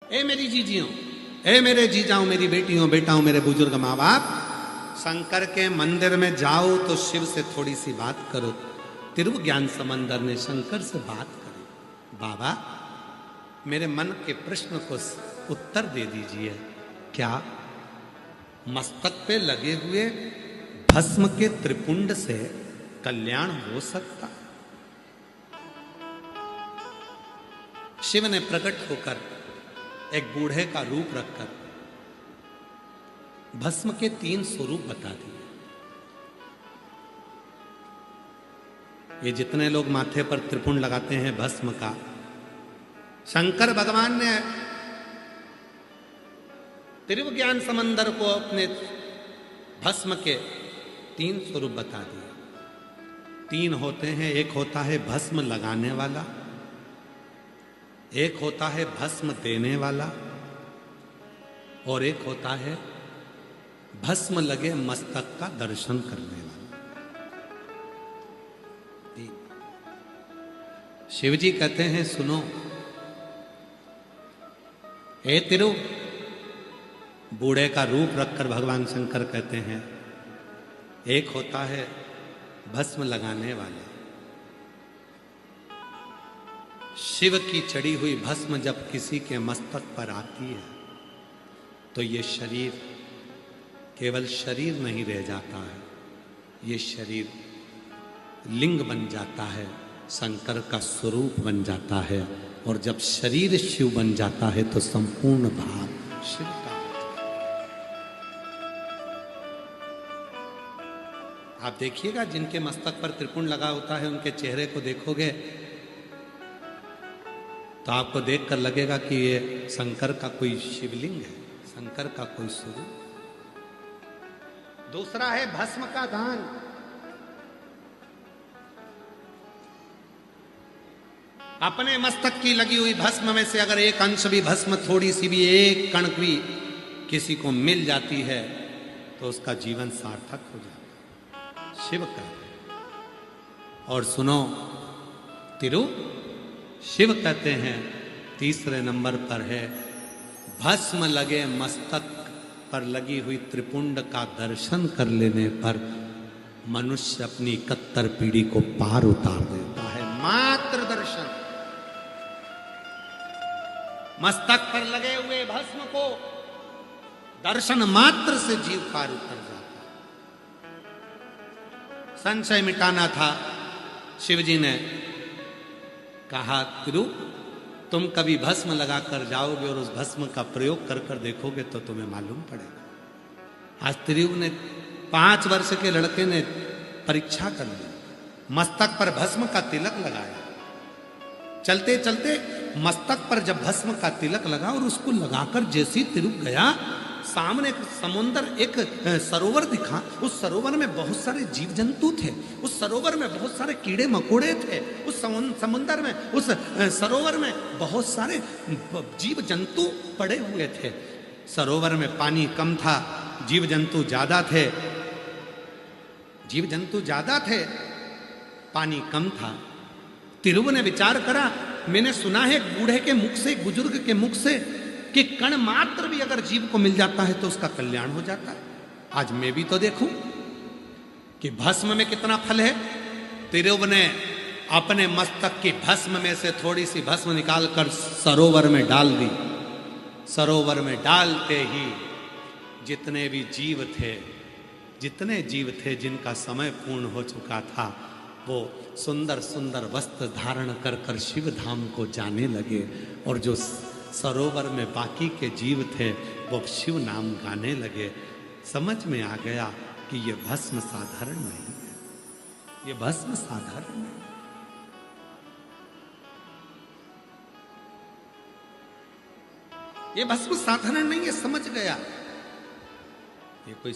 ए मेरी जीजियों, ए मेरे जीजाओं, मेरी बेटियों, बेटाओं, मेरे बुजुर्ग माँ बाप, शंकर के मंदिर में जाओ तो शिव से थोड़ी सी बात करो। तिरु ज्ञान समंदर ने शंकर से बात करी, बाबा मेरे मन के प्रश्न को उत्तर दे दीजिए। क्या मस्तक पे लगे हुए भस्म के त्रिपुंड से कल्याण हो सकता? शिव ने प्रकट होकर एक बूढ़े का रूप रखकर भस्म के 3 स्वरूप बता दिए। ये जितने लोग माथे पर त्रिपुंड लगाते हैं भस्म का, शंकर भगवान ने त्रिव ज्ञान समंदर को अपने भस्म के 3 स्वरूप बता दिए। 3 होते हैं, एक होता है भस्म लगाने वाला, एक होता है भस्म देने वाला, और एक होता है भस्म लगे मस्तक का दर्शन करने वाला। शिवजी कहते हैं सुनो, हे तिरु, बूढ़े का रूप रखकर भगवान शंकर कहते हैं एक होता है भस्म लगाने वाला। शिव की चढ़ी हुई भस्म जब किसी के मस्तक पर आती है तो ये शरीर केवल शरीर नहीं रह जाता है, ये शरीर लिंग बन जाता है, शंकर का स्वरूप बन जाता है। और जब शरीर शिव बन जाता है तो संपूर्ण भाव शिव का। आप देखिएगा जिनके मस्तक पर त्रिपुंड लगा होता है उनके चेहरे को देखोगे तो आपको देखकर लगेगा कि ये शंकर का कोई शिवलिंग है, शंकर का कोई स्वरूप। दूसरा है भस्म का दान। अपने मस्तक की लगी हुई भस्म में से अगर एक अंश भी भस्म, थोड़ी सी भी, एक कण भी किसी को मिल जाती है तो उसका जीवन सार्थक हो जाता है, शिव का। और सुनो तिरु, शिव कहते हैं तीसरे नंबर पर है भस्म लगे मस्तक पर लगी हुई त्रिपुंड का दर्शन कर लेने पर मनुष्य अपनी 71 पीढ़ी को पार उतार देता है। मात्र दर्शन, मस्तक पर लगे हुए भस्म को दर्शन मात्र से जीव पार उतर जाता है। संशय मिटाना था, शिवजी ने कहा तिरु, तुम कभी भस्म लगाकर जाओगे और उस भस्म का प्रयोग कर कर देखोगे तो तुम्हें मालूम पड़ेगा। आज तिरु ने 5 वर्ष के लड़के ने परीक्षा कर ली, मस्तक पर भस्म का तिलक लगाया। चलते चलते मस्तक पर जब भस्म का तिलक लगा और उसको लगाकर जैसी तिरु गया, सामने एक समुंदर, एक सरोवर दिखा। उस सरोवर में बहुत सारे जीव जंतु थे, उस सरोवर में बहुत सारे कीड़े मकोड़े थे, उस समुंदर में, उस सरोवर में बहुत सारे जीव जंतु पड़े हुए थे। सरोवर में पानी कम था, जीव जंतु ज्यादा थे, जीव जंतु ज्यादा थे, पानी कम था। तिरु ने विचार करा, मैंने सुना है बूढ़े के मुख से, बुजुर्ग के मुख से, कि कण मात्र भी अगर जीव को मिल जाता है तो उसका कल्याण हो जाता है। आज मैं भी तो देखूं कि भस्म में कितना फल है। तिरु ने अपने मस्तक की भस्म में से थोड़ी सी भस्म निकालकर सरोवर में डाल दी। सरोवर में डालते ही जितने भी जीव थे, जितने जीव थे जिनका समय पूर्ण हो चुका था, वो सुंदर सुंदर वस्त्र धारण कर कर शिव धाम को जाने लगे। और जो सरोवर में बाकी के जीव थे वो शिव नाम गाने लगे। समझ में आ गया कि ये भस्म साधारण नहीं है, ये भस्म साधारण नहीं। ये भस्म साधारण नहीं है, समझ गया ये कोई